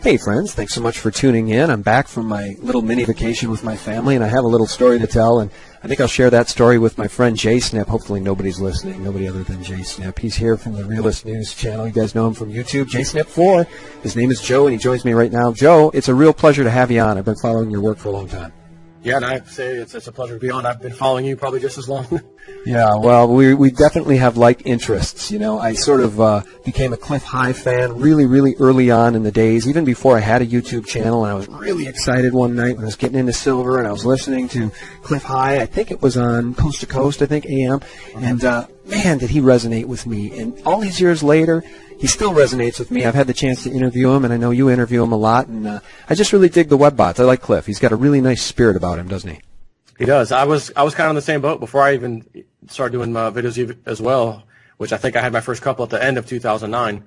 Hey friends, thanks so much for tuning in. I'm back from my little mini vacation with my family, and I have a little story to tell, and I think I'll share that story with my friend Jay Snip. Hopefully nobody's listening, nobody other than Jay Snip. He's here from the Realist News channel. You guys know him from YouTube, Jay Snip 4. His name is Joe, and he joins me right now. Joe, it's a real pleasure to have you on. I've been following your work for a long time. Yeah, and I have to say it's a pleasure to be on. I've been following you probably just as long. Yeah, well, we definitely have like interests. You know, I sort of became a Cliff High fan really early on in the days, even before I had a YouTube channel, and I was really excited one night when I was getting into silver, and I was listening to Cliff High. I think it was on Coast to Coast, I think, AM, and man, did he resonate with me. And all these years later, he still resonates with me. I've had the chance to interview him, and I know you interview him a lot, and I just really dig the web bots. I like Cliff. He's got a really nice spirit about him, doesn't he? He does. I was kind of in the same boat before I even started doing videos as well, which I think I had my first couple at the end of 2009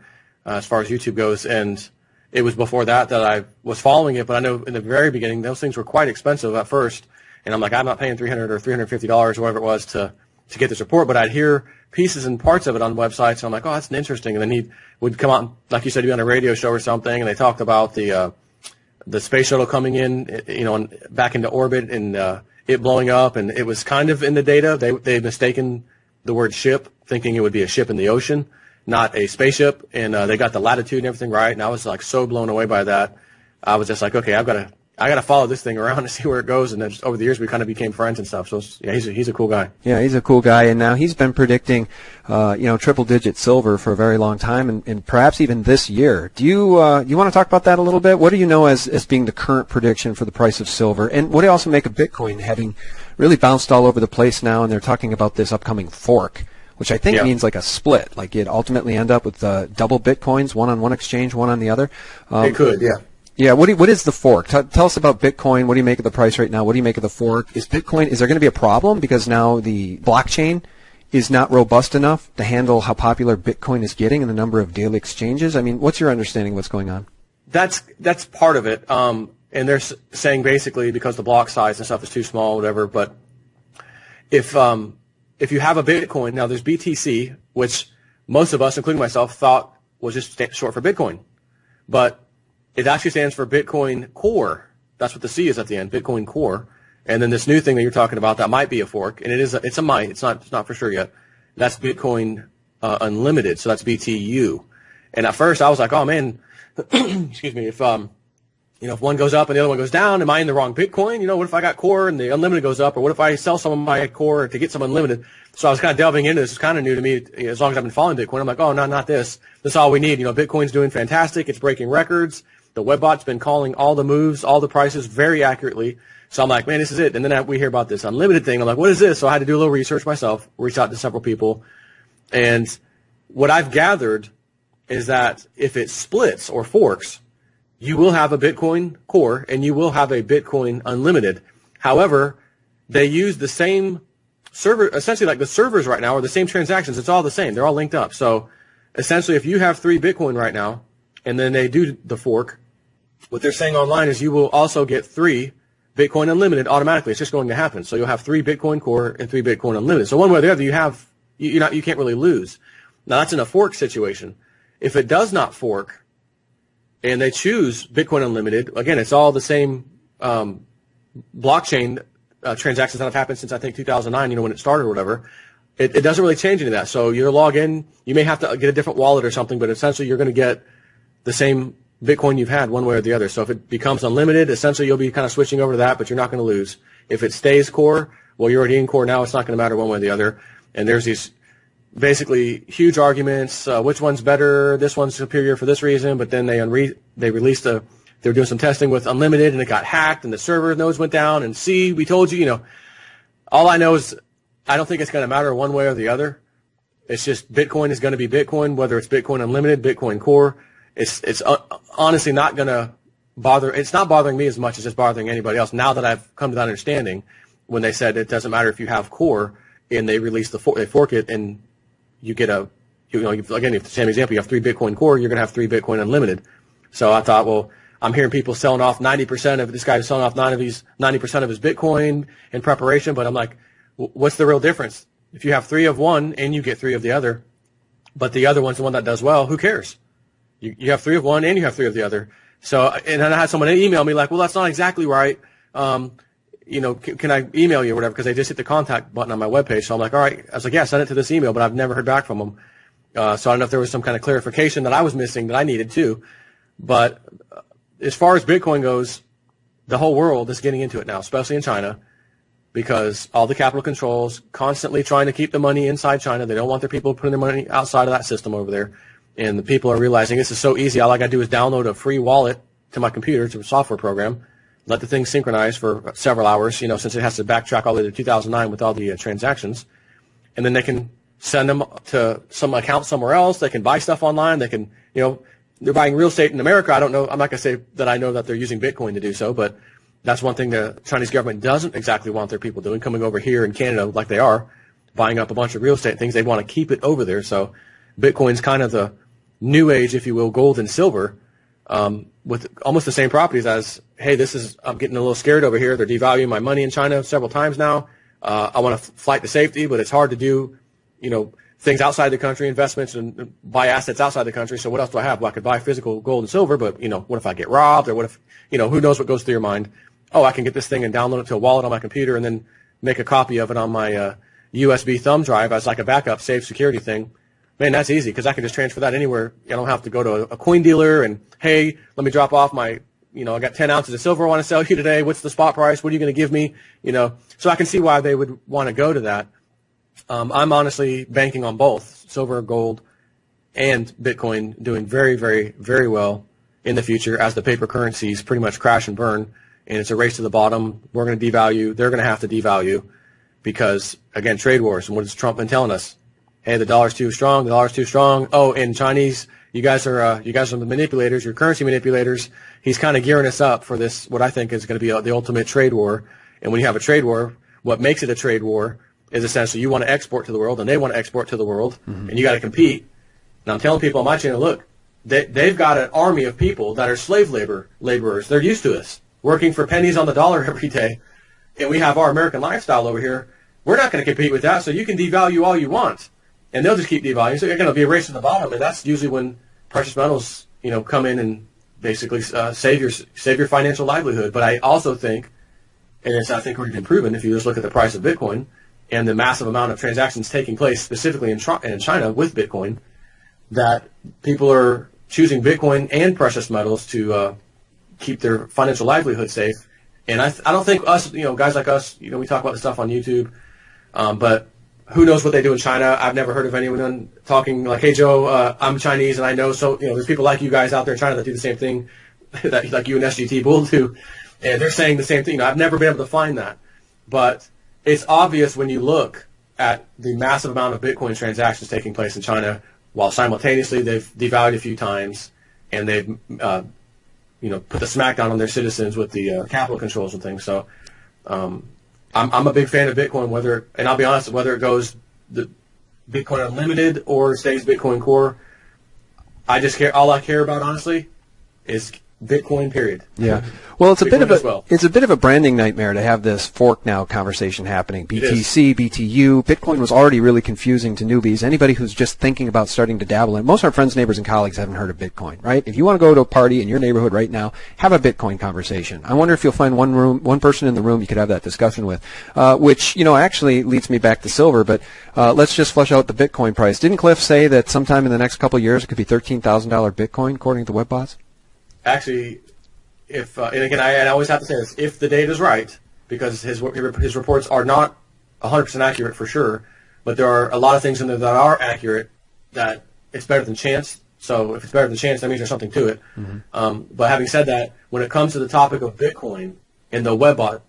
as far as YouTube goes, and it was before that I was following it, but I know in the very beginning those things were quite expensive at first, and I'm like, I'm not paying $300 or $350 or whatever it was to get this report, but I'd hear pieces and parts of it on websites, and I'm like, oh, that's interesting. And then he would come out, and, like you said, be on a radio show or something, and they talked about the space shuttle coming in, back into orbit, and it blowing up, and it was kind of in the data. They mistaken the word ship, thinking it would be a ship in the ocean, not a spaceship, and they got the latitude and everything right, and I was like so blown away by that. I was just like, okay, I got to follow this thing around and see where it goes. And then just over the years, we kind of became friends and stuff. So yeah, he's a cool guy. Yeah, he's a cool guy. And now he's been predicting, triple-digit silver for a very long time, and perhaps even this year. Do you want to talk about that a little bit? What do you know as being the current prediction for the price of silver? And what do you also make of Bitcoin having really bounced all over the place now? And they're talking about this upcoming fork, which I think means like a split. Like it ultimately end up with double Bitcoins, one on one exchange, one on the other. It could, yeah. Yeah, what is the fork? Tell us about Bitcoin. What do you make of the price right now? What do you make of the fork? Is there going to be a problem because now the blockchain is not robust enough to handle how popular Bitcoin is getting and the number of daily exchanges? I mean, what's your understanding of what's going on? That's part of it. And they're saying basically because the block size and stuff is too small, whatever. But if you have a Bitcoin, now there's BTC, which most of us, including myself, thought was just short for Bitcoin. But it actually stands for Bitcoin Core. That's what the C is at the end, Bitcoin Core. And then this new thing that you're talking about, that might be a fork, and it's a might. It's not for sure yet. That's Bitcoin Unlimited, so that's BTU. And at first I was like, oh man, excuse me, if one goes up and the other one goes down, am I in the wrong Bitcoin? What if I got Core and the Unlimited goes up, or what if I sell some of my Core to get some Unlimited? So I was kind of delving into this. It's kind of new to me. As long as I've been following Bitcoin, I'm like, oh, no, not this. That's all we need. Bitcoin's doing fantastic. It's breaking records. The webbot's been calling all the moves, all the prices very accurately. So I'm like, man, this is it. And then we hear about this Unlimited thing. I'm like, what is this? So I had to do a little research myself, reach out to several people. And what I've gathered is that if it splits or forks, you will have a Bitcoin Core and you will have a Bitcoin Unlimited. However, they use the same server, essentially like the servers right now are the same transactions. It's all the same. They're all linked up. So essentially, if you have 3 Bitcoin right now and then they do the fork, what they're saying online is you will also get 3 Bitcoin Unlimited automatically. It's just going to happen. So you'll have 3 Bitcoin Core and 3 Bitcoin Unlimited. So one way or the other, you can't really lose. Now that's in a fork situation. If it does not fork and they choose Bitcoin Unlimited, again, it's all the same blockchain transactions that have happened since I think 2009, when it started or whatever. It doesn't really change any of that. So you log in, you may have to get a different wallet or something, but essentially you're going to get the same Bitcoin you've had one way or the other. So if it becomes unlimited, essentially you'll be kind of switching over to that, but you're not going to lose. If it stays Core, well, you're already in Core now. It's not going to matter one way or the other. And there's these basically huge arguments. Which one's better? This one's superior for this reason. But then they released they were doing some testing with Unlimited, and it got hacked, and the server nodes went down. And see, we told you, all I know is I don't think it's going to matter one way or the other. It's just Bitcoin is going to be Bitcoin, whether it's Bitcoin Unlimited, Bitcoin Core. It's honestly not going to bother. It's not bothering me as much as it's bothering anybody else. Now that I've come to that understanding, when they said it doesn't matter if you have Core and they release they fork it and you get again, if the same example, you have 3 Bitcoin Core, you're going to have 3 Bitcoin Unlimited. So I thought, well, I'm hearing people selling off 90% of this guy is selling off 90% of his Bitcoin in preparation, but I'm like, what's the real difference? If you have 3 of one and you get 3 of the other, but the other one's the one that does well, who cares? You have 3 of one and you have 3 of the other. So, and then I had someone email me like, well, that's not exactly right. Can I email you or whatever? Because they just hit the contact button on my webpage. So I'm like, all right. I was like, yeah, send it to this email, but I've never heard back from them. So I don't know if there was some kind of clarification that I was missing that I needed too. But as far as Bitcoin goes, the whole world is getting into it now, especially in China, because all the capital controls constantly trying to keep the money inside China. They don't want their people putting their money outside of that system over there. And the people are realizing this is so easy. All I got to do is download a free wallet to my computer, to a software program, let the thing synchronize for several hours, since it has to backtrack all the way to 2009 with all the transactions. And then they can send them to some account somewhere else. They can buy stuff online. They can, they're buying real estate in America. I don't know. I'm not going to say that I know that they're using Bitcoin to do so, but that's one thing the Chinese government doesn't exactly want their people doing, coming over here in Canada like they are, buying up a bunch of real estate things. They want to keep it over there. So Bitcoin's kind of the new age, if you will, gold and silver, with almost the same properties as, hey, I'm getting a little scared over here. They're devaluing my money in China several times now. I want to flight to safety, but it's hard to do, things outside the country, investments, and buy assets outside the country. So what else do I have? Well, I could buy physical gold and silver, but, what if I get robbed, or what if, who knows what goes through your mind? Oh, I can get this thing and download it to a wallet on my computer and then make a copy of it on my USB thumb drive as like a backup safe security thing. Man, that's easy because I can just transfer that anywhere. I don't have to go to a coin dealer and, hey, let me drop off my, I got 10 ounces of silver I want to sell you today. What's the spot price? What are you going to give me? So I can see why they would want to go to that. I'm honestly banking on both silver, gold, and Bitcoin doing very, very, very well in the future as the paper currencies pretty much crash and burn. And it's a race to the bottom. We're going to devalue. They're going to have to devalue because, again, trade wars. And what has Trump been telling us? Hey, the dollar's too strong. The dollar's too strong. Oh, and Chinese, you guys are the manipulators. You're currency manipulators. He's kind of gearing us up for this, what I think is going to be the ultimate trade war. And when you have a trade war, what makes it a trade war is essentially you want to export to the world and they want to export to the world, and you got to compete. And I'm telling people on my channel, look, they've got an army of people that are slave laborers. They're used to this, working for pennies on the dollar every day. And we have our American lifestyle over here. We're not going to compete with that, so you can devalue all you want. And they'll just keep devaluing. So you're going to be a race to the bottom, and that's usually when precious metals, come in and basically save your financial livelihood. But I also think, and I think already been proven, if you just look at the price of Bitcoin and the massive amount of transactions taking place specifically in China with Bitcoin, that people are choosing Bitcoin and precious metals to keep their financial livelihood safe. And I don't think us, guys like us, we talk about this stuff on YouTube, but who knows what they do in China? I've never heard of anyone talking like, hey, Joe, I'm Chinese and I know, so, there's people like you guys out there in China that do the same thing that like you and SGT Bull do, and they're saying the same thing. I've never been able to find that, but it's obvious when you look at the massive amount of Bitcoin transactions taking place in China, while simultaneously they've devalued a few times and they've, put the smackdown on their citizens with the capital controls and things. So, I'm a big fan of Bitcoin, and I'll be honest, whether it goes the Bitcoin Unlimited or stays Bitcoin Core, all I care about, honestly, is Bitcoin, period. Yeah. Well, it's a bit of a branding nightmare to have this fork now conversation happening. BTC, BTU, Bitcoin was already really confusing to newbies. Anybody who's just thinking about starting to dabble in, most of our friends, neighbors, and colleagues haven't heard of Bitcoin, right? If you want to go to a party in your neighborhood right now, have a Bitcoin conversation. I wonder if you'll find one person in the room you could have that discussion with, which, actually leads me back to silver, but let's just flesh out the Bitcoin price. Didn't Cliff say that sometime in the next couple of years it could be $13,000 Bitcoin, according to WebBots? Actually, if and again, I always have to say this, if the data is right, because his reports are not 100% accurate for sure, but there are a lot of things in there that are accurate, that it's better than chance. So if it's better than chance, that means there's something to it. Mm-hmm. But having said that, when it comes to the topic of Bitcoin and the WebBot,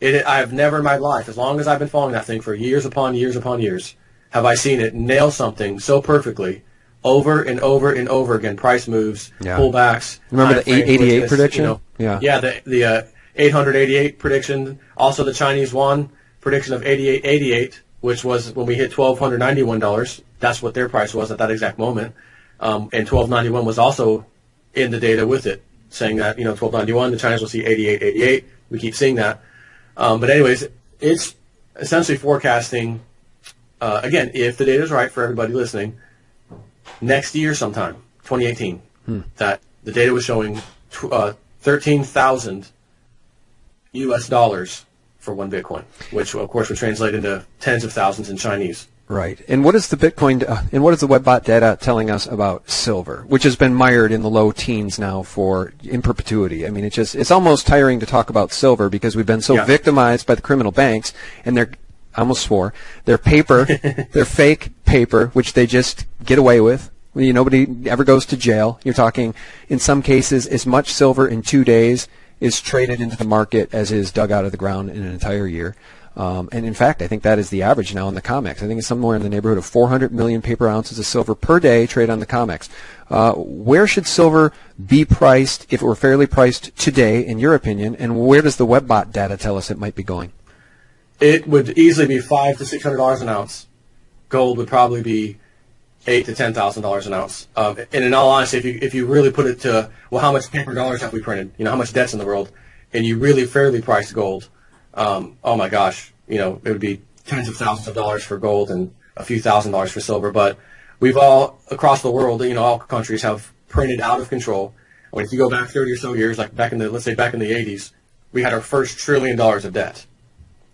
I have never in my life, as long as I've been following that thing for years upon years upon years, have I seen it nail something so perfectly over and over and over again. Price moves, pullbacks. Remember the 888 prediction? The 888 prediction. Also the Chinese yuan prediction of 88.88, which was when we hit $1,291. That's what their price was at that exact moment. And 1291 was also in the data with it, saying that 1291, the Chinese will see 88.88. We keep seeing that. But anyways, it's essentially forecasting. Again, if the data is right for everybody listening, next year sometime, 2018, that the data was showing 13,000 U.S. dollars for one Bitcoin, which of course would translate into tens of thousands in Chinese. Right. And what is the Bitcoin, and what is the WebBot data telling us about silver, which has been mired in the low teens now in perpetuity? I mean, it's almost tiring to talk about silver because we've been so victimized by the criminal banks and I almost swore, their paper, their fake paper, which they just get away with. Nobody ever goes to jail. You're talking, in some cases, as much silver in 2 days is traded into the market as is dug out of the ground in an entire year. And in fact, I think that is the average now in the COMEX. I think it's somewhere in the neighborhood of 400 million paper ounces of silver per day trade on the COMEX. Where should silver be priced if it were fairly priced today, in your opinion, and where does the WebBot data tell us it might be going? It would easily be $500 to $600 an ounce. Gold would probably be $8,000 to $10,000 an ounce. And in all honesty, if you really put it to, well, how much paper dollars have we printed? How much debt's in the world? And you really fairly priced gold. Oh my gosh, it would be tens of thousands of dollars for gold and a few $1,000s for silver. But we've all, across the world, all countries have printed out of control. I mean, if you go back 30 or so years, like let's say back in the 80s, we had our first $1 trillion of debt.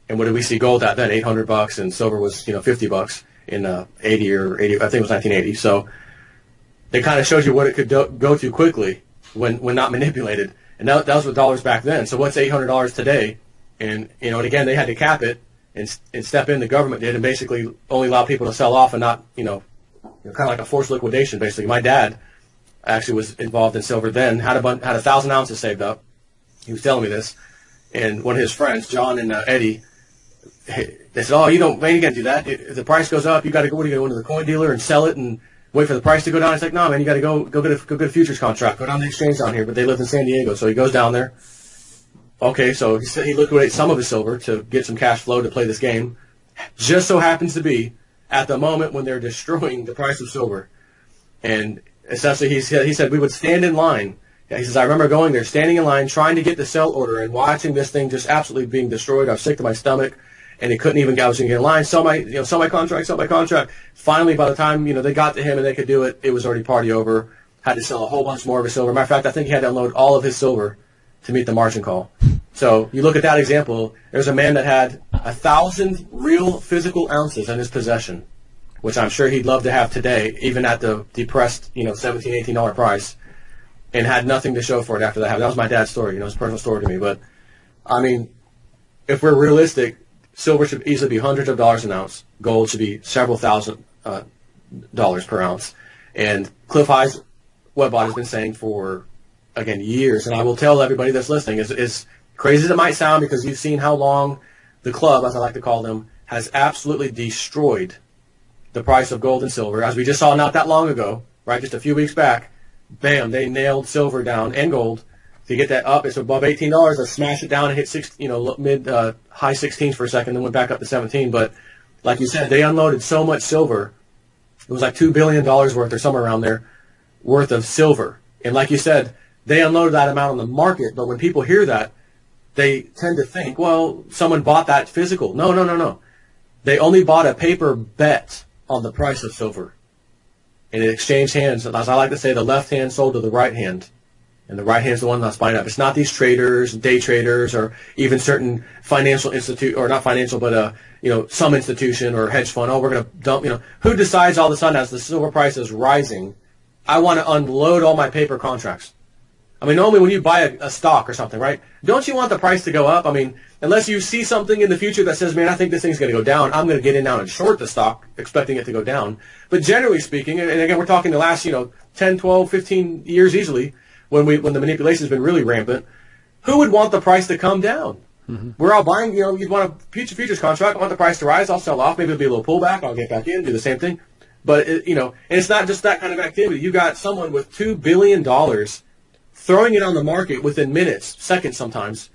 And what did we see gold at then? $800, and silver was, $50 in 80 or 80, I think it was 1980. So they kind of shows you what it could go to quickly when not manipulated. And that was with dollars back then. So what's $800 today? And and again, they had to cap it and step in. The government did, and basically only allow people to sell off and not, kind of like a forced liquidation. Basically, my dad actually was involved in silver then. Had 1,000 ounces saved up. He was telling me this, and one of his friends, John and Eddie, they said, "Oh, you can't do that. If the price goes up, you got to go. What are you going to go to the coin dealer and sell it and wait for the price to go down?" It's like, "No, man, you got to go get a futures contract. Go down to the exchange down here." But they lived in San Diego, so he goes down there. Okay, so he liquidates some of his silver to get some cash flow to play this game. Just so happens to be at the moment when they're destroying the price of silver. And essentially he said we would stand in line. He says, I remember going there, standing in line, trying to get the sell order and watching this thing just absolutely being destroyed. I was sick to my stomach, and he couldn't even get in line. Sell my contract. Finally, by the time, they got to him and they could do it, it was already party over. Had to sell a whole bunch more of his silver. Matter of fact, I think he had to unload all of his silver to meet the margin call. So you look at that example, there's a man that had 1,000 real physical ounces in his possession, which I'm sure he'd love to have today, even at the depressed, $17, $18 price, and had nothing to show for it after that happened. That was my dad's story, his personal story to me. But, I mean, if we're realistic, silver should easily be hundreds of dollars an ounce. Gold should be several thousand dollars per ounce. And Cliff High's WebBot has been saying for, again, years, and I will tell everybody that's listening, is crazy as it might sound, because you've seen how long the club, as I like to call them, has absolutely destroyed the price of gold and silver. As we just saw not that long ago, right, just a few weeks back, bam, they nailed silver down and gold to get that up. It's above $18. They smashed it down and hit high 16s for a second, then went back up to 17. But like you said, they unloaded so much silver. It was like $2 billion worth, or somewhere around there, worth of silver. And like you said, they unloaded that amount on the market. But when people hear that, they tend to think, well, someone bought that physical. No. They only bought a paper bet on the price of silver. And it exchanged hands. As I like to say, the left hand sold to the right hand. And the right hand is the one that's buying up. It's not these traders, day traders, or even certain financial institute, or not financial, but some institution or hedge fund. Oh, we're going to dump. Who decides all of a sudden as the silver price is rising, I want to unload all my paper contracts? I mean, normally when you buy a stock or something, right? Don't you want the price to go up? I mean, unless you see something in the future that says, man, I think this thing's going to go down, I'm going to get in now and short the stock, expecting it to go down. But generally speaking, and again, we're talking the last 10, 12, 15 years easily, when the manipulation has been really rampant, who would want the price to come down? Mm-hmm. We're all buying, you'd want a futures contract, I want the price to rise, I'll sell off, maybe it'll be a little pullback, I'll get back in, do the same thing. But, and it's not just that kind of activity. You got someone with $2 billion throwing it on the market within minutes, seconds sometimes,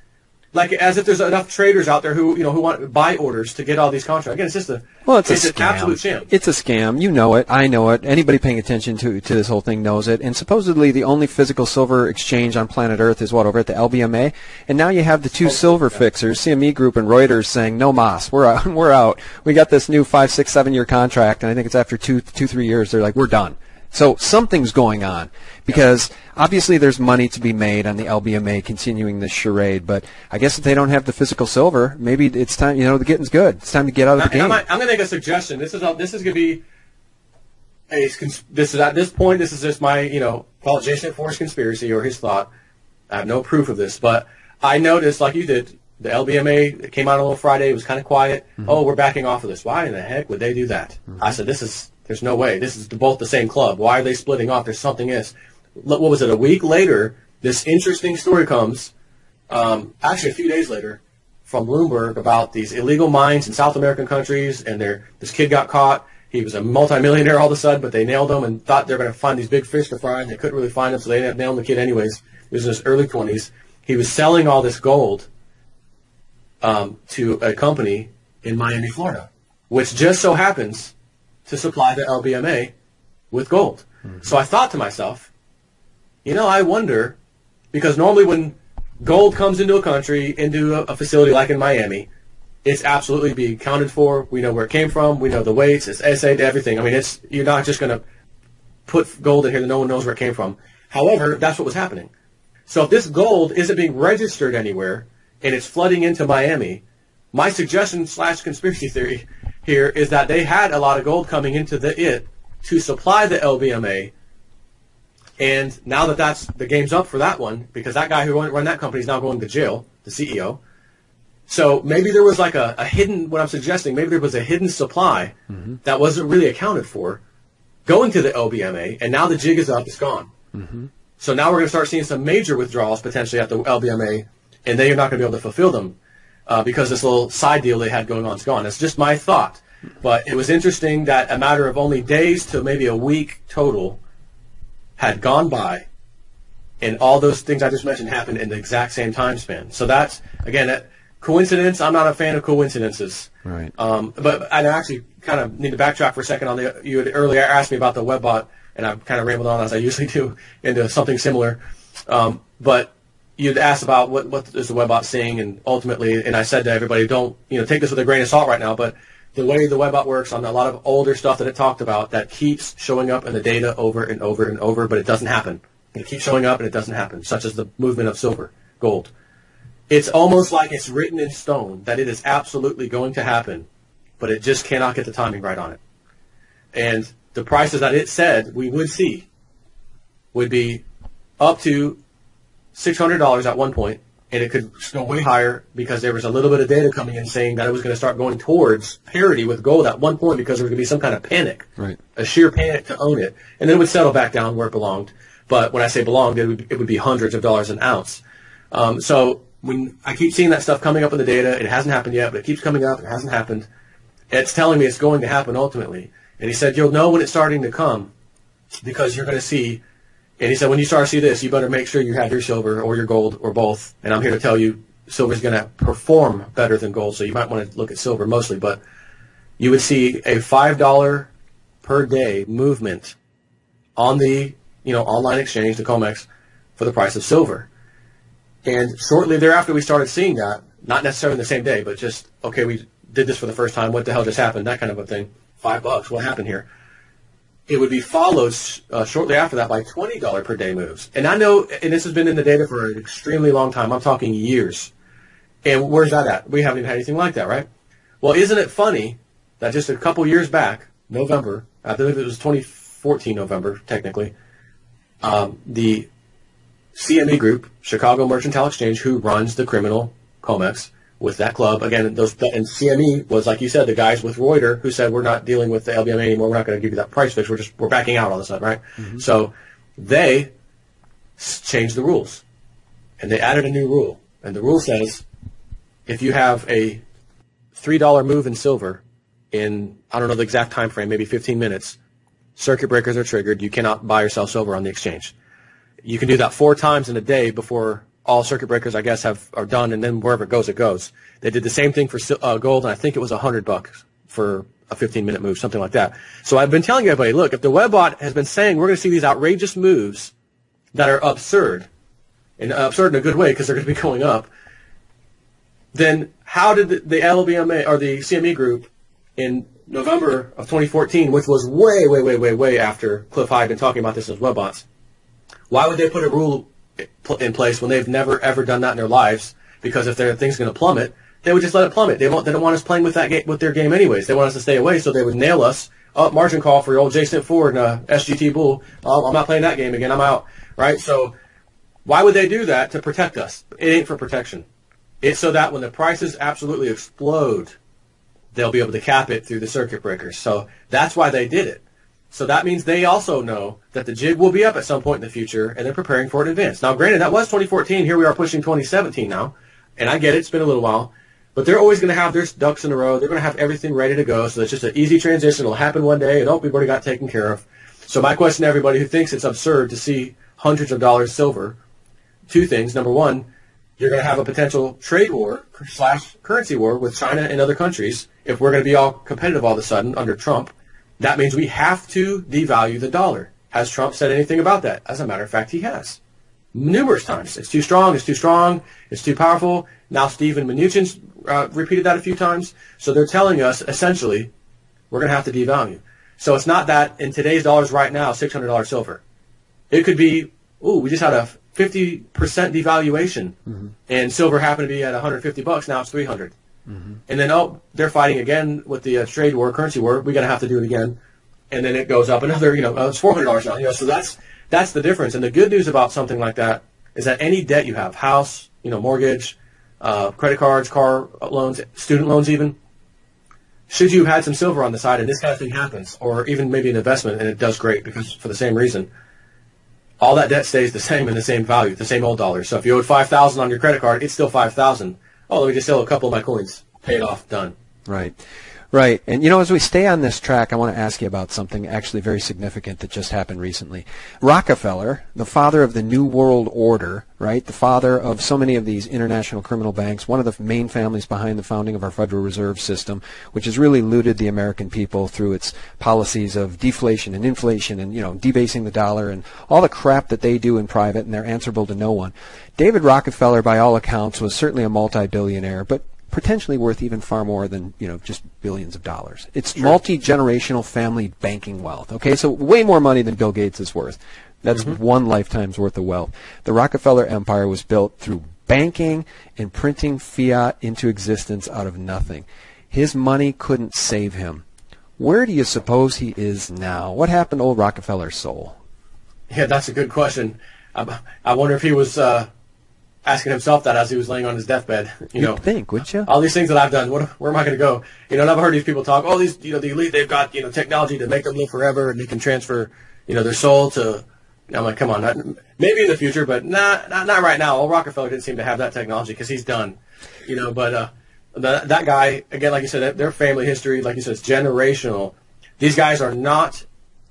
like as if there's enough traders out there who want buy orders to get all these contracts. Again, it's just an absolute sham. It's a scam. You know it. I know it. Anybody paying attention to this whole thing knows it. And supposedly the only physical silver exchange on planet Earth is over at the LBMA. And now you have the two silver fixers, CME Group and Reuters, saying no mas, we're out. We got this new 5, 6, 7 year contract, and I think it's after 2, 3 years. They're like, we're done. So something's going on, because obviously there's money to be made on the LBMA continuing this charade, but I guess if they don't have the physical silver, maybe it's time, the getting's good. It's time to get out of the game. I'm going to make a suggestion. This is going to be this is at this point, this is just my, call it Jason Forrest conspiracy or his thought. I have no proof of this, but I noticed, like you did, the LBMA, it came out on a little Friday. It was kind of quiet. Mm-hmm. Oh, we're backing off of this. Why in the heck would they do that? Mm-hmm. I said, there's no way. This is both the same club. Why are they splitting off? There's something is. What was it? A week later, this interesting story comes, actually a few days later, from Bloomberg about these illegal mines in South American countries, and this kid got caught. He was a multimillionaire all of a sudden, but they nailed him and thought they were going to find these big fish to fry, and they couldn't really find him, so they nailed the kid anyways. He was in his early 20s. He was selling all this gold to a company in Miami, Florida, which just so happens to supply the LBMA with gold. Mm-hmm. So I thought to myself, I wonder, because normally when gold comes into a country, into a facility like in Miami, it's absolutely be accounted for. We know where it came from. We know the weights. It's assayed, everything. I mean, you're not just going to put gold in here that no one knows where it came from. However, that's what was happening. So if this gold isn't being registered anywhere and it's flooding into Miami, my suggestion / conspiracy theory here is that they had a lot of gold coming into to supply the LBMA. And now that's the game's up for that one, because that guy who ran that company is now going to jail, the CEO. So maybe there was like a hidden, what I'm suggesting, maybe there was a hidden supply mm-hmm. that wasn't really accounted for going to the LBMA, and now the jig is up, it's gone. Mm-hmm. So now we're going to start seeing some major withdrawals potentially at the LBMA, and then you're not going to be able to fulfill them because this little side deal they had going on is gone. That's just my thought. But it was interesting that a matter of only days to maybe a week total had gone by, and all those things I just mentioned happened in the exact same time span. So that's, again, coincidence. I'm not a fan of coincidences. Right. But I actually kind of need to backtrack for a second on you had earlier asked me about the webbot, and I've kind of rambled on as I usually do into something similar. But you'd asked about what is the webbot seeing, and ultimately, and I said to everybody, don't take this with a grain of salt right now, but the way the webbot works on a lot of older stuff that it talked about, that keeps showing up in the data over and over and over, but it doesn't happen. It keeps showing up and it doesn't happen, such as the movement of silver, gold. It's almost like it's written in stone that it is absolutely going to happen, but it just cannot get the timing right on it. And the prices that it said we would see would be up to $600 at one point, and it could go way higher because there was a little bit of data coming in saying that it was going to start going towards parity with gold at one point because there was going to be some kind of panic, right? A sheer panic to own it, and then it would settle back down where it belonged. But when I say belonged, it would be hundreds of dollars an ounce. So when I keep seeing that stuff coming up in the data, it hasn't happened yet, but it keeps coming up. It hasn't happened. It's telling me it's going to happen ultimately. And he said, you'll know when it's starting to come because you're going to see. And he said, when you start to see this, you better make sure you have your silver or your gold or both. And I'm here to tell you, silver is going to perform better than gold, so you might want to look at silver mostly. But you would see a $5 per day movement on the online exchange, the COMEX, for the price of silver. And shortly thereafter, we started seeing that, not necessarily the same day, but just, okay, we did this for the first time. What the hell just happened? That kind of a thing. $5. What happened here? It would be followed shortly after that by $20 per day moves. And I know, and this has been in the data for an extremely long time. I'm talking years. And where's that at? We haven't even had anything like that, right? Well, isn't it funny that just a couple years back, November, I believe it was 2014 November, technically, the CME Group, Chicago Mercantile Exchange, who runs the criminal COMEX with that club. Again, and CME was, like you said, the guys with Reuters who said, we're not dealing with the LBMA anymore. We're not going to give you that price fix. We're backing out all of a sudden, right? Mm-hmm. So they changed the rules, and they added a new rule. And the rule says if you have a $3 move in silver in, I don't know the exact time frame, maybe 15 minutes, circuit breakers are triggered. You cannot buy or sell silver on the exchange. You can do that 4 times in a day before all circuit breakers, I guess, are done, and then wherever it goes, it goes. They did the same thing for gold, and I think it was $100 for a 15-minute move, something like that. So I've been telling everybody, look, if the webbot has been saying we're going to see these outrageous moves that are absurd, and absurd in a good way because they're going to be going up, then how did the LBMA or the CME Group in November of 2014, which was way after Cliff High had been talking about this as web bots. Why would they put a rule in place when they've never ever done that in their lives? Because if their thing's going to plummet, they would just let it plummet. They don't want us playing with that with their game anyways. They want us to stay away, so they would nail us. Oh, margin call for your old J-Snip Ford and SGT Bull. Oh, I'm not playing that game again. I'm out. Right? So why would they do that? To protect us. It ain't for protection. It's so that when the prices absolutely explode, they'll be able to cap it through the circuit breakers. So that's why they did it. So that means they also know that the jig will be up at some point in the future, and they're preparing for it in advance. Now, granted, that was 2014. Here we are pushing 2017 now, and I get it. It's been a little while. But they're always going to have their ducks in a row. They're going to have everything ready to go. So it's just an easy transition. It'll happen one day, and we've already got taken care of. So my question to everybody who thinks it's absurd to see hundreds of dollars silver, two things. Number one, you're going to have a potential trade war / currency war with China and other countries if we're going to be all competitive all of a sudden under Trump. That means we have to devalue the dollar. Has Trump said anything about that? As a matter of fact, he has. Numerous times. It's too strong, it's too strong, it's too powerful. Now Stephen Mnuchin's repeated that a few times. So they're telling us, essentially, we're going to have to devalue. So it's not that in today's dollars right now, $600 silver. It could be, we just had a 50% devaluation, and silver happened to be at $150. Now it's $300. And then, they're fighting again with the trade war, currency war. We're going to have to do it again. And then it goes up another, it's $400 now. So that's the difference. And the good news about something like that is that any debt you have, house, mortgage, credit cards, car loans, student loans even, should you have had some silver on the side and this kind of thing happens, or even maybe an investment and it does great because for the same reason, all that debt stays the same in the same value, the same old dollars. So if you owed $5,000 on your credit card, it's still $5,000. Oh, let me just sell a couple of my coins. Pay it off. Done. Right. Right. And, as we stay on this track, I want to ask you about something actually very significant that just happened recently. Rockefeller, the father of the New World Order, right, the father of so many of these international criminal banks, one of the main families behind the founding of our Federal Reserve System, which has really looted the American people through its policies of deflation and inflation and, debasing the dollar and all the crap that they do in private, and they're answerable to no one. David Rockefeller, by all accounts, was certainly a multi-billionaire, but potentially worth even far more than, just billions of dollars. It's multi-generational family banking wealth. Okay, so way more money than Bill Gates is worth. That's one lifetime's worth of wealth. The Rockefeller empire was built through banking and printing fiat into existence out of nothing. His money couldn't save him. Where do you suppose he is now? What happened to old Rockefeller's soul? Yeah, that's a good question. I wonder if he was asking himself that as he was laying on his deathbed. You'd think, wouldn't you? All these things that I've done, where am I going to go? And I've heard these people talk, these, the elite, they've got, technology to make them live forever, and they can transfer, their soul to, I'm like, come on, maybe in the future, but not right now. Old Rockefeller didn't seem to have that technology because he's done, but that guy, again, like you said, their family history, like you said, it's generational. These guys are not,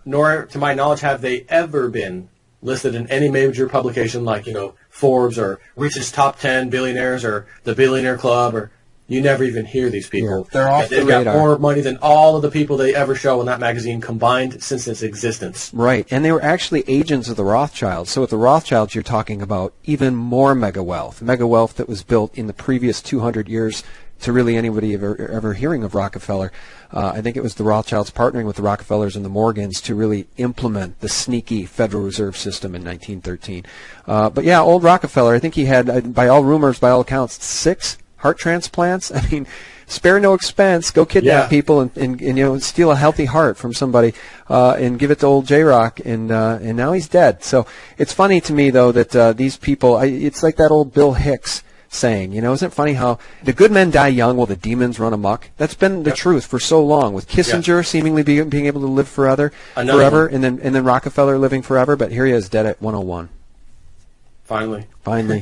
nor to my knowledge have they ever been listed in any major publication like, Forbes or richest top 10 billionaires or the Billionaire Club, or you never even hear these people. Yeah, they're off the radar. They've got more money than all of the people they ever show in that magazine combined since its existence. Right, and they were actually agents of the Rothschilds. So with the Rothschilds, you're talking about even more mega wealth that was built in the previous 200 years to really anybody ever hearing of Rockefeller. I think it was the Rothschilds partnering with the Rockefellers and the Morgans to really implement the sneaky Federal Reserve System in 1913. But yeah, old Rockefeller, I think he had, by all rumors, by all accounts, 6 heart transplants. I mean, spare no expense. Go kidnap people and steal a healthy heart from somebody and give it to old J-Rock, and now he's dead. So it's funny to me, though, that these people, it's like that old Bill Hicks saying, isn't it funny how the good men die young while the demons run amok? That's been the truth for so long, with Kissinger seemingly being able to live forever, and then Rockefeller living forever, but here he is dead at 101. Finally. Finally.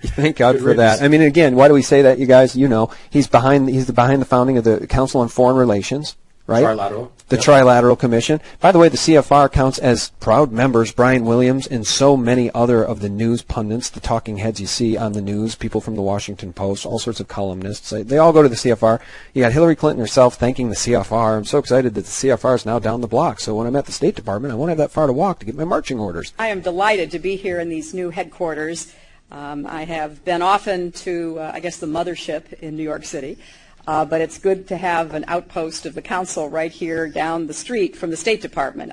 Thank God for that. I mean, again, why do we say that, you guys? He's behind the founding of the Council on Foreign Relations, right? Trilateral. The Trilateral Commission. By the way, the CFR counts as proud members Brian Williams and so many other of the news pundits, the talking heads you see on the news, people from the Washington Post, all sorts of columnists. They all go to the CFR. You got Hillary Clinton herself thanking the CFR. I'm so excited that the CFR is now down the block. So when I'm at the State Department, I won't have that far to walk to get my marching orders. I am delighted to be here in these new headquarters. I have been often to, the mothership in New York City. But it's good to have an outpost of the council right here down the street from the State Department.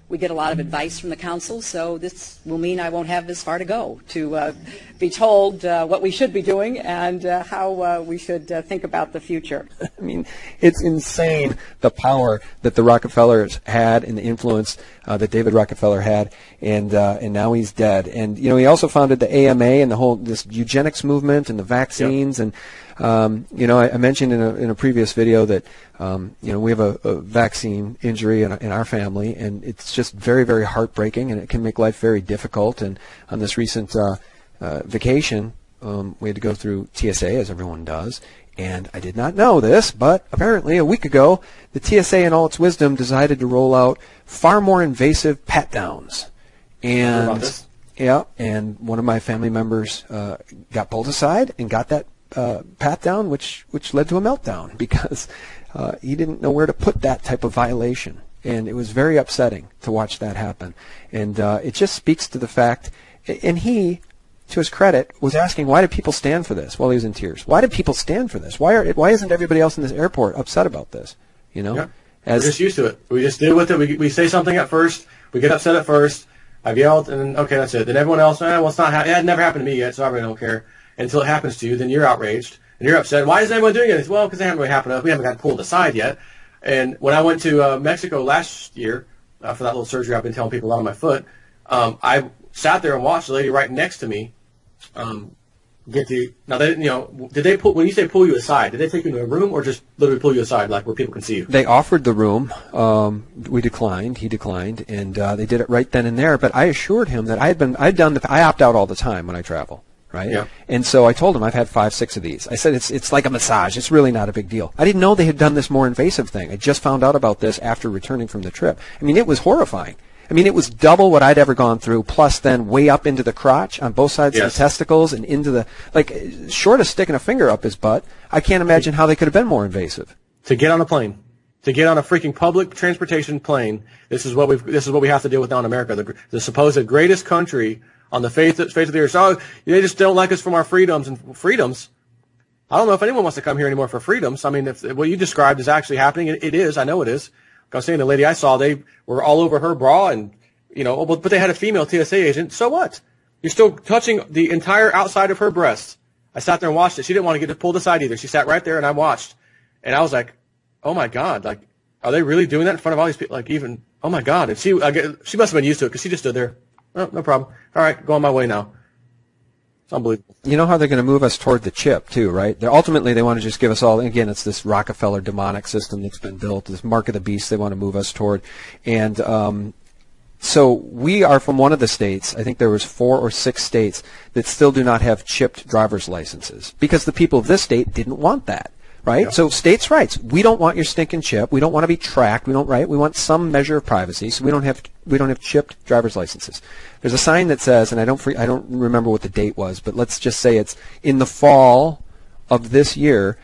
We get a lot of advice from the council, so this will mean I won't have as far to go to be told what we should be doing and how we should think about the future. I mean, it's insane the power that the Rockefellers had and the influence that David Rockefeller had, and now he's dead. And he also founded the AMA and the whole this eugenics movement and the vaccines. Yep. And I mentioned in a previous video that we have a vaccine injury in our family, and it's just very, very heartbreaking, and it can make life very difficult. And on this recent vacation, we had to go through TSA, as everyone does. And I did not know this, but apparently a week ago, the TSA in all its wisdom decided to roll out far more invasive pat-downs. And yeah, and one of my family members got pulled aside and got that pat down, which led to a meltdown because he didn't know where to put that type of violation. And it was very upsetting to watch that happen. And it just speaks to the fact, and he, to his credit, was asking, why did people stand for this while he was in tears? Why did people stand for this? Why isn't everybody else in this airport upset about this? Yeah. We're just used to it. We just deal with it. We say something at first. We get upset at first. I've yelled, and then, okay, that's it. Then everyone else, well, it's not. It had never happened to me yet, so I really don't care. Until it happens to you, then you're outraged and you're upset. Why is everyone doing it? Well, because they haven't really happened. We haven't got pulled aside yet. And when I went to Mexico last year for that little surgery I've been telling people about on my foot, I sat there and watched the lady right next to me get the. Now, did they pull? When you say pull you aside, did they take you into a room or just literally pull you aside, like where people can see you? They offered the room. We declined. He declined, and they did it right then and there. But I assured him that I opt out all the time when I travel. Right? Yeah. And so I told him I've had 5, 6 of these. I said it's like a massage. It's really not a big deal. I didn't know they had done this more invasive thing. I just found out about this after returning from the trip. I mean, it was horrifying. I mean, it was double what I'd ever gone through, plus then way up into the crotch on both sides of the testicles and into the, short of sticking a finger up his butt. I can't imagine how they could have been more invasive. To get on a plane. To get on a freaking public transportation plane, this is what we have to deal with now in America. The supposed greatest country on the face of the earth. So they just don't like us from our freedoms and freedoms. I don't know if anyone wants to come here anymore for freedoms. I mean, if what you described is actually happening, it is. I know it is. Like I was saying, the lady I saw, they were all over her bra, and but they had a female TSA agent. So what? You're still touching the entire outside of her breast. I sat there and watched it. She didn't want to get pulled aside either. She sat right there, and I watched, and I was like, oh my God, like, are they really doing that in front of all these people? Like, even, oh my God. And she must have been used to it because she just stood there. Oh, no problem. All right, go on my way now. It's unbelievable. You know how they're going to move us toward the chip, too, right? Ultimately, they want to just give us all, again, it's this Rockefeller demonic system that's been built, this mark of the beast they want to move us toward. And so we are from one of the states, I think there was 4 or 6 states, that still do not have chipped driver's licenses because the people of this state didn't want that. Right? Yeah. So states' rights. We don't want your stinking chip. We don't want to be tracked. We want some measure of privacy. So we don't have chipped driver's licenses. There's a sign that says, and I don't remember what the date was, but let's just say it's in the fall of this year.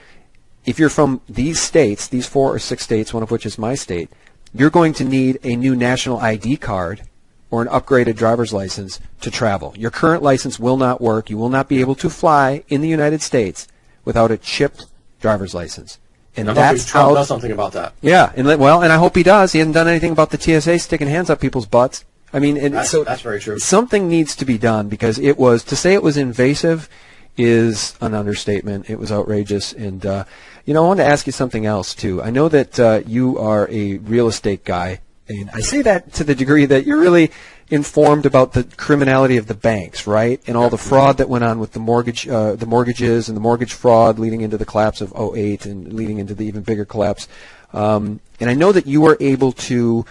If you're from these states, these 4 or 6 states, one of which is my state, you're going to need a new national ID card or an upgraded driver's license to travel. Your current license will not work. You will not be able to fly in the United States without a chipped driver's license. And that's how Trump does something about that. Yeah, and I hope he does. He hasn't done anything about the TSA sticking hands up people's butts. I mean, that's very true. Something needs to be done because to say it was invasive is an understatement. It was outrageous. And I wanted to ask you something else too. I know that you are a real estate guy, and I say that to the degree that you're really informed about the criminality of the banks, right? And all the fraud that went on with the mortgages and the mortgage fraud leading into the collapse of '08 and leading into the even bigger collapse. And I know that you were able to,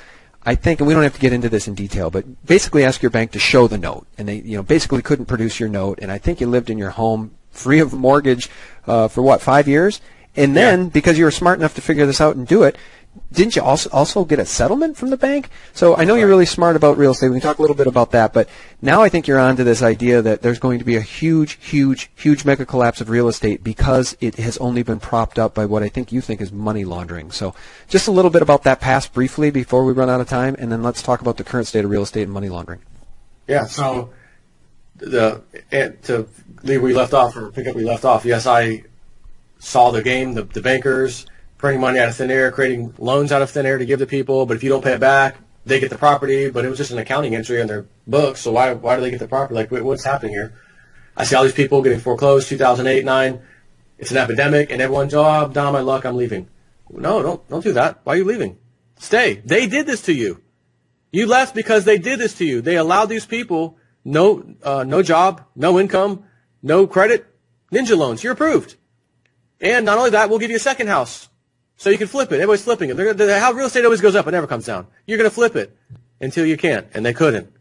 I think, and we don't have to get into this in detail, but basically ask your bank to show the note. And they, basically couldn't produce your note. And I think you lived in your home free of mortgage for 5 years? And then, because you were smart enough to figure this out and do it, didn't you also get a settlement from the bank? So I know you're really smart about real estate. We can talk a little bit about that. But now I think you're on to this idea that there's going to be a huge, huge, huge mega collapse of real estate because it has only been propped up by what I think you think is money laundering. So just a little bit about that past briefly before we run out of time, and then let's talk about the current state of real estate and money laundering. Yeah, so to leave where we left off, or pick up where we left off, yes, I saw the game, the bankers printing money out of thin air, creating loans out of thin air to give to people. But if you don't pay it back, they get the property. But it was just an accounting entry on their books. So why do they get the property? Like, what's happening here? I see all these people getting foreclosed, 2008, 9. It's an epidemic, and everyone's, oh, I'm down on my luck, I'm leaving. No, don't do that. Why are you leaving? Stay. They did this to you. You left because they did this to you. They allowed these people no job, no income, no credit, ninja loans. You're approved. And not only that, we'll give you a second house so you can flip it. Everybody's flipping it. How real estate always goes up, it never comes down. You're going to flip it until you can't, and they couldn't.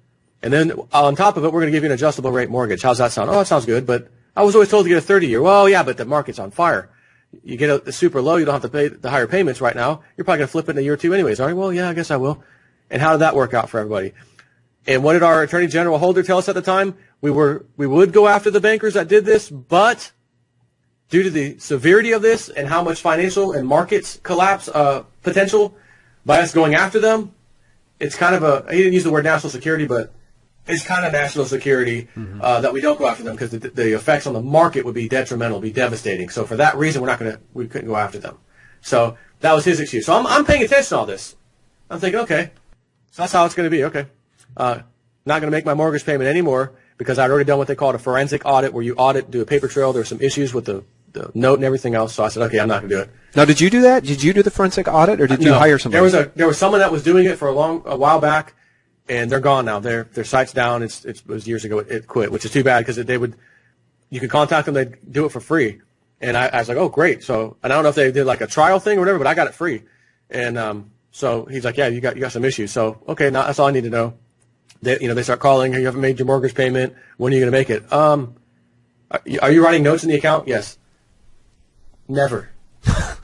And then on top of it, we're going to give you an adjustable rate mortgage. How's that sound? Oh, that sounds good, but I was always told to get a 30-year. Well, yeah, but the market's on fire. You get a super low, you don't have to pay the higher payments right now. You're probably going to flip it in a year or two anyways, aren't you? Well, yeah, I guess I will. And how did that work out for everybody? And what did our Attorney General Holder tell us at the time? We would go after the bankers that did this, but due to the severity of this and how much financial and markets collapse potential by us going after them, it's kind of he didn't use the word national security, but it's kind of national security that we don't go after them because the effects on the market would be detrimental, be devastating. So for that reason, we couldn't go after them. So that was his excuse. So I'm paying attention to all this. I'm thinking, okay, so that's how it's going to be. Okay, not going to make my mortgage payment anymore because I'd already done what they called a forensic audit, where you do a paper trail. There were some issues with the note and everything else. So I said, okay, I'm not going to do it. Now, did you do that? Did you do the forensic audit, or did you hire somebody? There was someone that was doing it for a while back. And they're gone now. Their site's down. It was years ago. It quit, which is too bad because you could contact them. They'd do it for free. And I was like, oh, great. So, and I don't know if they did like a trial thing or whatever, but I got it free. And so he's like, yeah, you got some issues. So, okay, now that's all I need to know. They start calling. You haven't made your mortgage payment. When are you going to make it? Are you writing notes in the account? Yes. Never.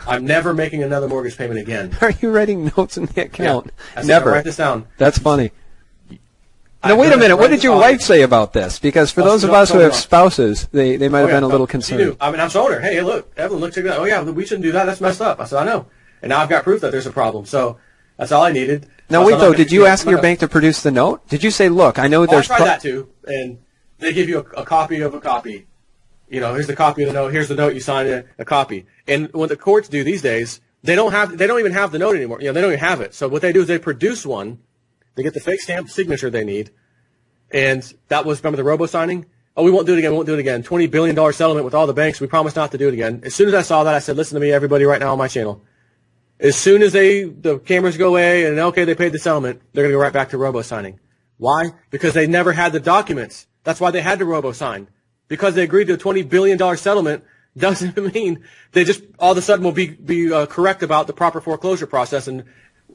I'm never making another mortgage payment again. Are you writing notes in the account? Yeah. Never. Write this down. That's funny. Now, wait a minute. What did your wife say about this? Because for those of us who have spouses, they might have been a little concerned. She knew. I mean, I'm showing her, hey, look, Evelyn, look at that. Oh, yeah, we shouldn't do that. That's messed up. I said, I know. And now I've got proof that there's a problem. So that's all I needed. Now, wait, though. Did you ask your bank to produce the note? Did you say, look, I know there's... I tried that, too. And they give you a copy of a copy. Here's the copy of the note. Here's the note you signed, a copy. And what the courts do these days, they don't even have the note anymore. They don't even have it. So what they do is they produce one. They get the fake stamp signature they need. And that was, remember the robo-signing? Oh, we won't do it again. We won't do it again. $20 billion settlement with all the banks. We promise not to do it again. As soon as I saw that, I said, listen to me, everybody, right now on my channel. As soon as the cameras go away and, okay, they paid the settlement, they're going to go right back to robo-signing. Why? Because they never had the documents. That's why they had to robo-sign. Because they agreed to a $20 billion settlement doesn't mean they just all of a sudden will be correct about the proper foreclosure process. And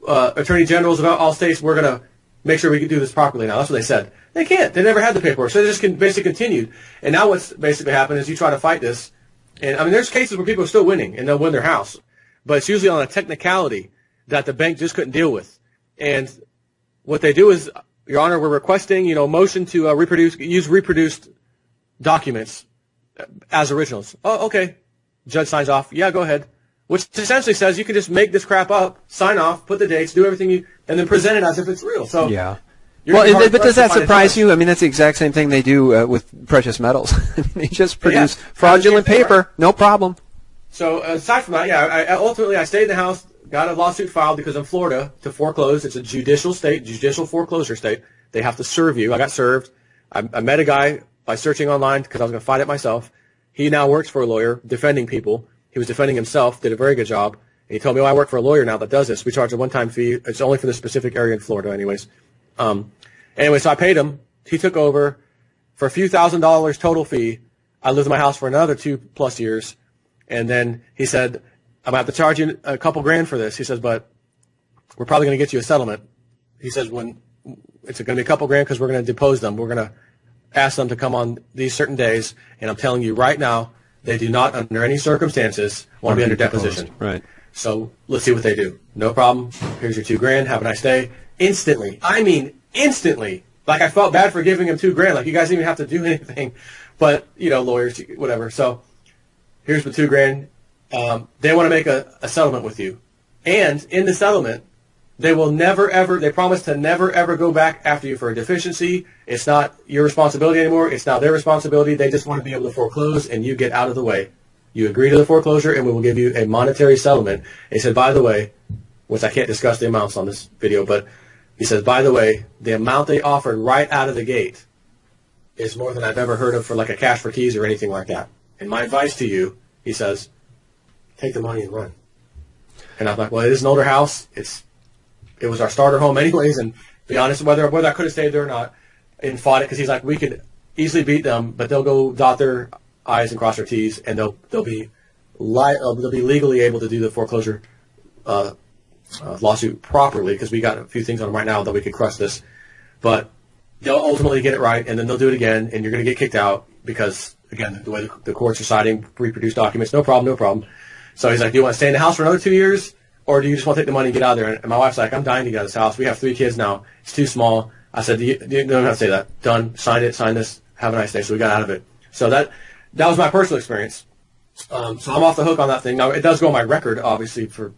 attorney generals of all states, we're going to make sure we can do this properly now. That's what they said. They can't. They never had the paperwork. So they just basically continued. And now what's basically happened is you try to fight this. And, I mean, there's cases where people are still winning, and they'll win their house. But it's usually on a technicality that the bank just couldn't deal with. And what they do is, Your Honor, we're requesting, motion to use reproduced documents as originals. Oh, okay. Judge signs off. Yeah, go ahead. Which essentially says you can just make this crap up, sign off, put the dates, do everything, and then present it as if it's real. So yeah. Well, but does that surprise you? I mean, that's the exact same thing they do with precious metals. They just produce fraudulent paper, right? No problem. So aside from that, ultimately I stayed in the house, got a lawsuit filed because in Florida to foreclose, it's a judicial state, judicial foreclosure state. They have to serve you. I got served. I met a guy by searching online because I was going to fight it myself. He now works for a lawyer defending people. He was defending himself, did a very good job. And he told me, I work for a lawyer now that does this. We charge a one-time fee. It's only for the specific area in Florida anyways. Anyway, so I paid him. He took over for a few $1,000s total fee. I lived in my house for another 2+ years. And then he said, I'm going to have to charge you a couple grand for this. He says, but we're probably going to get you a settlement. He says, when it's going to be a couple grand because we're going to depose them. We're going to ask them to come on these certain days. And I'm telling you right now, they do not, under any circumstances, want to be under deposition. Right. So let's see what they do. No problem. Here's your $2 grand. Have a nice day. Instantly. I mean, instantly. Like, I felt bad for giving him $2 grand. Like, you guys didn't even have to do anything. But, lawyers, whatever. So here's the $2 grand. They want to make a settlement with you. And in the settlement, they will never, ever, they promise to never, ever go back after you for a deficiency. It's not your responsibility anymore. It's not their responsibility. They just want to be able to foreclose and you get out of the way. You agree to the foreclosure, and we will give you a monetary settlement. And he said, by the way, which I can't discuss the amounts on this video, but he says, by the way, the amount they offered right out of the gate is more than I've ever heard of for like a cash for keys or anything like that. And my advice to you, he says, take the money and run. And I'm like, well, it is an older house. It was our starter home anyways, and to be honest, whether I could have stayed there or not, and fought it, because he's like, we could easily beat them, but they'll go dot their I's and cross their T's, and they'll be legally able to do the foreclosure lawsuit properly, because we got a few things on them right now that we could crush this. But they'll ultimately get it right, and then they'll do it again, and you're going to get kicked out because, again, the way the courts are citing reproduced documents, no problem. So he's like, do you want to stay in the house for another 2 years, or do you just want to take the money and get out of there? And my wife's like, I'm dying to get out of this house. We have 3 kids now. It's too small. I said, you don't have to say that. Done. Sign this. Have a nice day. So we got out of it. So that was my personal experience. So I'm off the hook on that thing. Now, it does go on my record, obviously, for,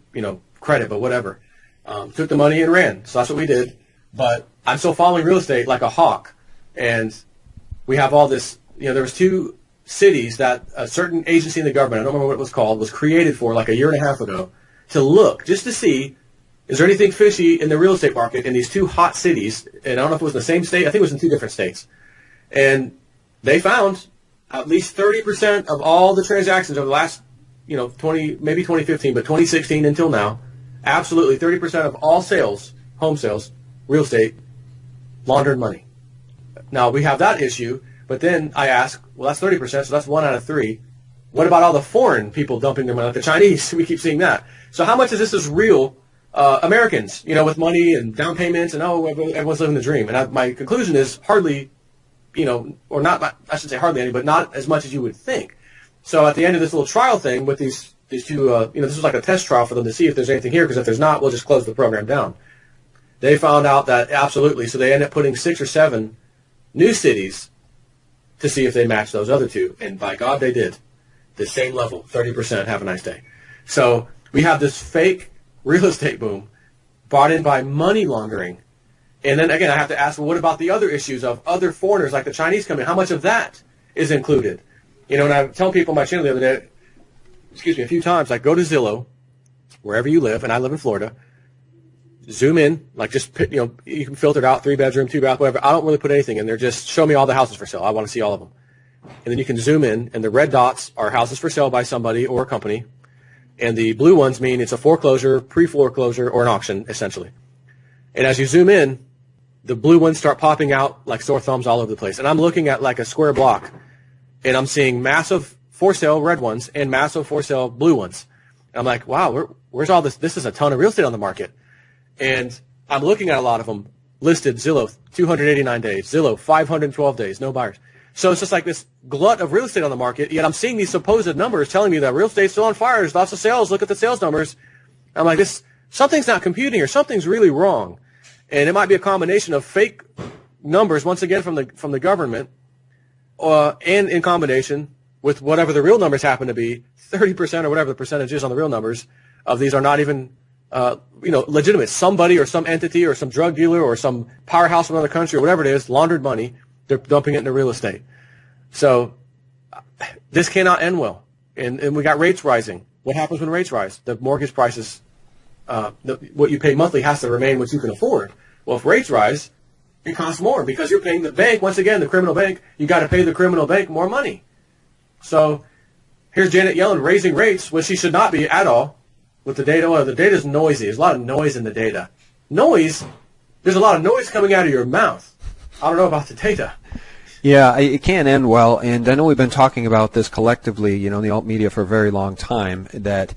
credit, but whatever. Took the money and ran. So that's what we did. But I'm still following real estate like a hawk. And we have all this, there was 2 cities that a certain agency in the government, I don't remember what it was called, was created for like a year and a half ago to look, just to see, is there anything fishy in the real estate market in these 2 hot cities? And I don't know if it was in the same state. I think it was in 2 different states. And they found at least 30% of all the transactions over the last, 20, maybe 2015, but 2016 until now, absolutely 30% of all sales, home sales, real estate, laundered money. Now, we have that issue, but then I ask, well, that's 30%, so that's 1 out of 3. What about all the foreign people dumping their money, like the Chinese? We keep seeing that. So how much of this is real Americans, with money and down payments and, everyone's living the dream? And my conclusion is hardly, or not, I should say hardly any, but not as much as you would think. So at the end of this little trial thing with these 2, this was like a test trial for them to see if there's anything here, because if there's not, we'll just close the program down. They found out that absolutely, so they ended up putting 6 or 7 new cities to see if they matched those other 2. And by God, they did. The same level, 30%, have a nice day. So we have this fake real estate boom brought in by money laundering. And then, again, I have to ask, well, what about the other issues of other foreigners like the Chinese coming in? How much of that is included? And I tell people on my channel the other day, a few times, like, go to Zillow, wherever you live, and I live in Florida, zoom in, like, just, you can filter it out, 3-bedroom, 2-bath, whatever. I don't really put anything in there. Just show me all the houses for sale. I want to see all of them. And then you can zoom in, and the red dots are houses for sale by somebody or a company, and the blue ones mean it's a foreclosure, pre-foreclosure, or an auction, essentially. And as you zoom in, the blue ones start popping out like sore thumbs all over the place. And I'm looking at like a square block, and I'm seeing massive for sale red ones and massive for sale blue ones. And I'm like, wow, where's all this? This is a ton of real estate on the market. And I'm looking at a lot of them listed, Zillow, 289 days, Zillow, 512 days, no buyers. So it's just like this glut of real estate on the market, yet I'm seeing these supposed numbers telling me that real estate's still on fire. There's lots of sales. Look at the sales numbers. I'm like, something's not computing here. Something's really wrong. And it might be a combination of fake numbers, once again, from the government, and in combination with whatever the real numbers happen to be, 30% or whatever the percentage is on the real numbers of these are not even legitimate. Somebody or some entity or some drug dealer or some powerhouse from another country or whatever it is, laundered money. They're dumping it into real estate. So this cannot end well. And we got rates rising. What happens when rates rise? The mortgage prices, what you pay monthly has to remain what you can afford. Well, if rates rise, it costs more because you're paying the bank, once again, the criminal bank, you got to pay the criminal bank more money. So here's Janet Yellen raising rates when she should not be at all with the data. Well, the data's noisy. There's a lot of noise in the data. Noise? There's a lot of noise coming out of your mouth. I don't know about the data. Yeah, it can't end well, and I know we've been talking about this collectively, in the alt media for a very long time, that,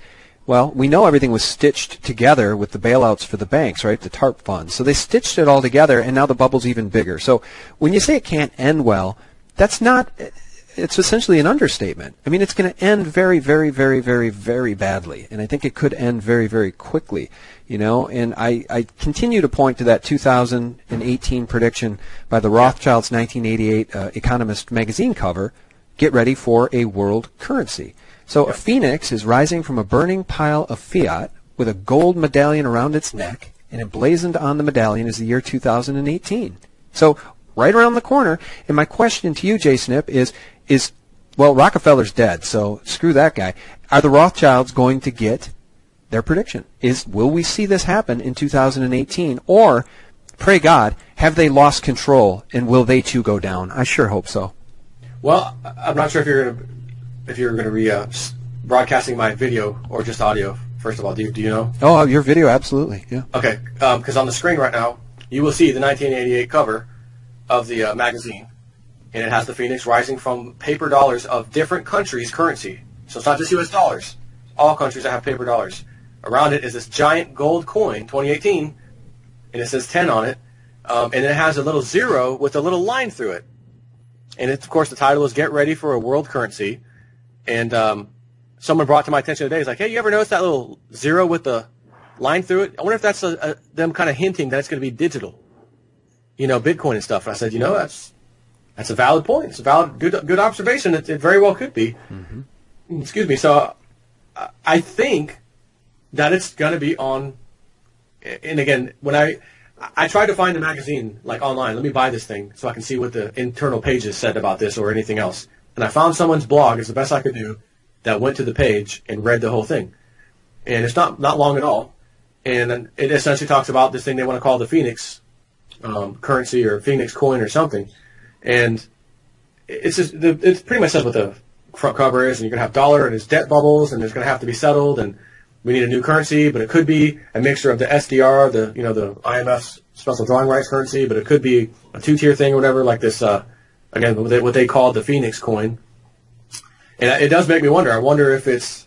well, we know everything was stitched together with the bailouts for the banks, right, the TARP funds. So they stitched it all together, and now the bubble's even bigger. So when you say it can't end well, it's essentially an understatement. I mean, it's going to end very, very, very, very, very badly, and I think it could end very, very quickly. And I continue to point to that 2018 prediction by the Rothschild's 1988 Economist magazine cover, get ready for a world currency. So a phoenix is rising from a burning pile of fiat with a gold medallion around its neck, and emblazoned on the medallion is the year 2018. So right around the corner, and my question to you, Jay Snip, is Well, Rockefeller's dead, so screw that guy. Are the Rothschilds going to get their prediction? Will we see this happen in 2018? Or, pray God, have they lost control, and will they too go down? I sure hope so. Well, I'm not sure if you're going to be broadcasting my video or just audio. First of all, do you know? Oh, your video, absolutely, yeah. Okay, because on the screen right now, you will see the 1988 cover of the magazine. And it has the phoenix rising from paper dollars of different countries' currency. So it's not just U.S. dollars. All countries that have paper dollars. Around it is this giant gold coin, 2018, and it says 10 on it. And it has a little 0 with a little line through it. And it's, of course, the title is Get Ready for a World Currency. And someone brought to my attention today, it's like, hey, you ever notice that little 0 with the line through it? I wonder if that's them kind of hinting that it's going to be digital. Bitcoin and stuff. And I said, that's a valid point. It's a valid, good observation. It very well could be. Mm-hmm. Excuse me. So I think that it's going to be on. And again, when I tried to find a magazine like online, let me buy this thing so I can see what the internal pages said about this or anything else. And I found someone's blog, it's the best I could do, that went to the page and read the whole thing. And it's not long at all. And it essentially talks about this thing they want to call the Phoenix currency or Phoenix coin or something. And it's just it pretty much says what the front cover is, and you're going to have dollar, and there's debt bubbles, and there's going to have to be settled, and we need a new currency, but it could be a mixture of the SDR, the IMF's special drawing rights currency, but it could be a two-tier thing or whatever, like this, again, what they call the Phoenix coin. And it does make me wonder. I wonder if it's,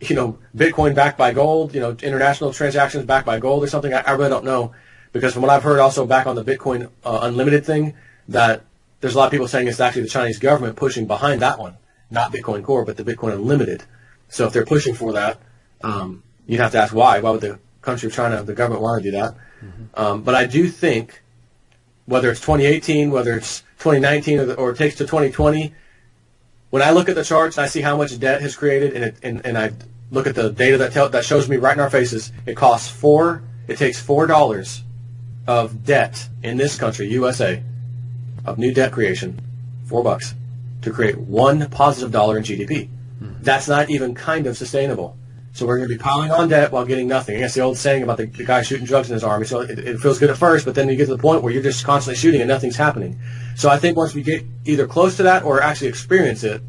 Bitcoin backed by gold, international transactions backed by gold or something. I really don't know, because from what I've heard also back on the Bitcoin Unlimited thing, that there's a lot of people saying it's actually the Chinese government pushing behind that one, not Bitcoin Core, but the Bitcoin Unlimited. So if they're pushing for that, you'd have to ask why. Why would the country of China, the government, want to do that? Mm-hmm. But I do think, whether it's 2018, whether it's 2019, or it takes to 2020, when I look at the charts and I see how much debt has created, and I look at the data that shows me right in our faces, it takes $4 of debt in this country, USA, of new debt creation, $4, to create one positive dollar in GDP. Mm-hmm. That's not even kind of sustainable. So we're going to be piling on debt while getting nothing. I guess the old saying about the guy shooting drugs in his army. So it feels good at first, but then you get to the point where you're just constantly shooting and nothing's happening. So I think once we get either close to that or actually experience it,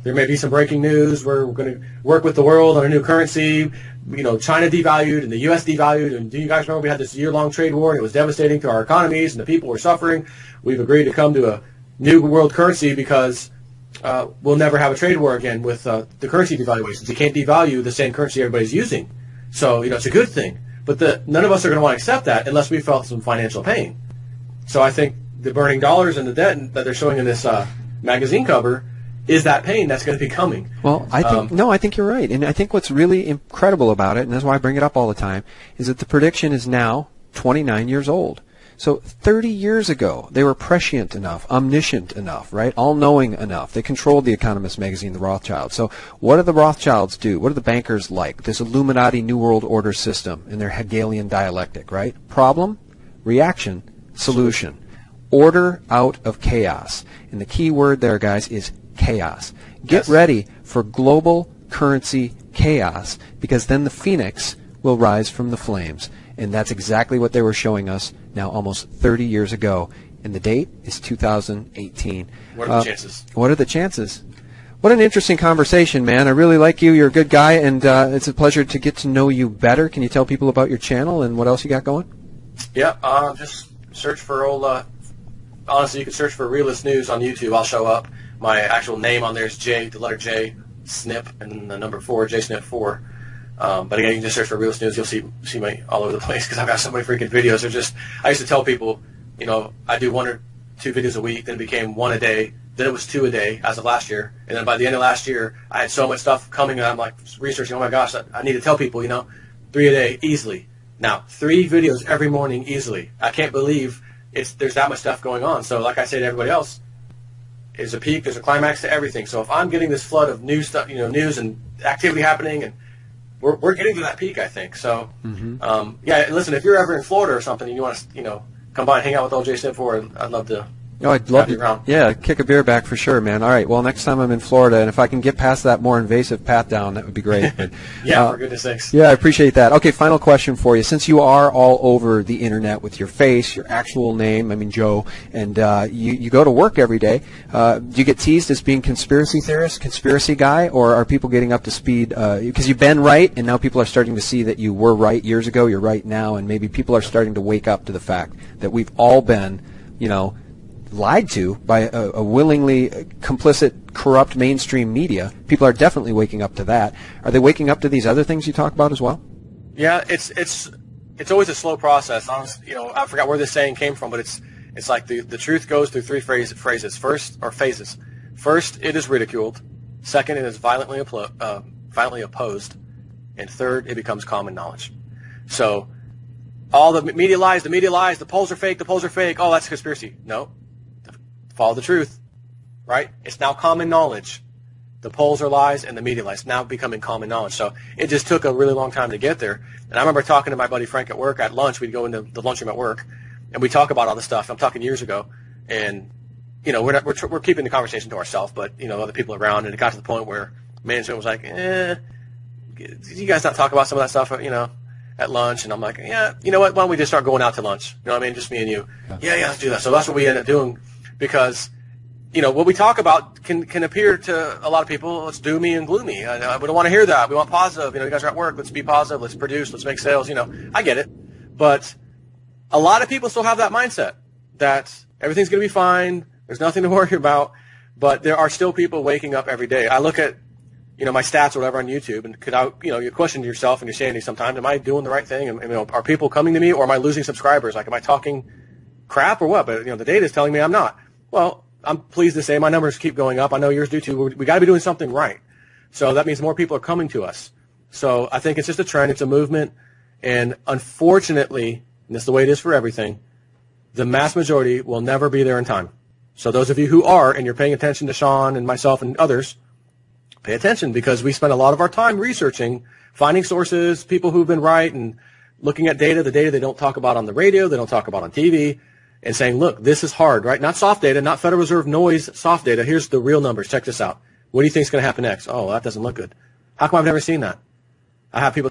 there may be some breaking news where we're going to work with the world on a new currency. China devalued and the U.S. devalued. And do you guys remember we had this year-long trade war, and it was devastating to our economies, and the people were suffering? We've agreed to come to a new world currency because we'll never have a trade war again with the currency devaluations. You can't devalue the same currency everybody's using. So, it's a good thing. But none of us are going to want to accept that unless we felt some financial pain. So I think the burning dollars and the debt that they're showing in this magazine cover is that pain that's going to be coming. Well, I think you're right. And I think what's really incredible about it, and that's why I bring it up all the time, is that the prediction is now 29 years old. So 30 years ago, they were prescient enough, omniscient enough, right? All-knowing enough. They controlled the Economist magazine, the Rothschilds. So what do the Rothschilds do? What do the bankers like? This Illuminati New World Order system in their Hegelian dialectic, right? Problem, reaction, solution. Order out of chaos. And the key word there, guys, is chaos. Get ready for global currency chaos, because then the phoenix will rise from the flames. And that's exactly what they were showing us now almost 30 years ago. And the date is 2018. What are the chances? What are the chances? What an interesting conversation, man. I really like you. You're a good guy, and it's a pleasure to get to know you better. Can you tell people about your channel and what else you got going? Yeah, just search for honestly, you can search for Realist News on YouTube. I'll show up. My actual name on there is J, the letter J, Snip, and the number 4, J Snip 4. But again, you can just search for Realist News. You'll see me all over the place because I've got so many freaking videos. I used to tell people, I do 1 or 2 videos a week. Then it became 1 a day. Then it was 2 a day as of last year. And then by the end of last year, I had so much stuff coming, and I'm like researching. Oh my gosh, I need to tell people, 3 a day easily. Now 3 videos every morning easily. I can't believe there's that much stuff going on. So like I say to everybody else, there's a peak, there's a climax to everything. So if I'm getting this flood of news stuff, news and activity happening, and we're getting to that peak, I think. So, yeah, listen, if you're ever in Florida or something and you want to, come by and hang out with old J Snip 4, I'd love to Oh, I'd love Happy to. round. Yeah, kick a beer back for sure, man. All right. Well, next time I'm in Florida, and if I can get past that more invasive pat down, that would be great. But, Yeah, for goodness sakes. yeah, I appreciate that. Okay, final question for you. Since you are all over the internet with your face, your actual name, I mean Joe, and you go to work every day, do you get teased as being conspiracy theorist, conspiracy guy, or are people getting up to speed? Because you've been right, and now people are starting to see that you were right years ago, you're right now, and maybe people are starting to wake up to the fact that we've all been, lied to by a willingly complicit, corrupt mainstream media. People are definitely waking up to that. Are they waking up to these other things you talk about as well? Yeah, it's always a slow process. I forgot where this saying came from, but it's like the truth goes through three phases. First, it is ridiculed. Second, it is violently opposed. And third, it becomes common knowledge. So all the media lies, the polls are fake, oh, that's a conspiracy. No. Follow the truth, right? It's now common knowledge. The polls are lies and the media lies. Now becoming common knowledge. So it just took a really long time to get there. And I remember talking to my buddy Frank at work at lunch. We'd go into the lunchroom at work, and we talk about all this stuff. I'm talking years ago, and we're keeping the conversation to ourselves, but other people around. And it got to the point where management was like, "Did you guys not talk about some of that stuff?" At lunch, and I'm like, "Yeah, you know what? Why don't we just start going out to lunch? You know what I mean? Just me and you. Yeah, let's do that." So that's what we ended up doing. Because, what we talk about can appear to a lot of people, it's doomy and gloomy. We don't want to hear that. We want positive. You guys are at work. Let's be positive. Let's produce. Let's make sales. I get it. But a lot of people still have that mindset that everything's going to be fine. There's nothing to worry about. But there are still people waking up every day. I look at, my stats or whatever on YouTube, and you question yourself and your sanity sometimes. Am I doing the right thing? And, are people coming to me, or am I losing subscribers? Like, am I talking crap or what? But, the data is telling me I'm not. Well, I'm pleased to say my numbers keep going up. I know yours do too. We got to be doing something right. So that means more people are coming to us. So I think it's just a trend. It's a movement. And unfortunately, and that's the way it is for everything, the mass majority will never be there in time. So those of you who are, and you're paying attention to Sean and myself and others, pay attention, because we spend a lot of our time researching, finding sources, people who've been right, and looking at data, the data they don't talk about on the radio, they don't talk about on TV, and saying, look, this is hard, right? Not soft data, not Federal Reserve noise, soft data. Here's the real numbers. Check this out. What do you think is going to happen next? Oh, that doesn't look good. How come I've never seen that? I have people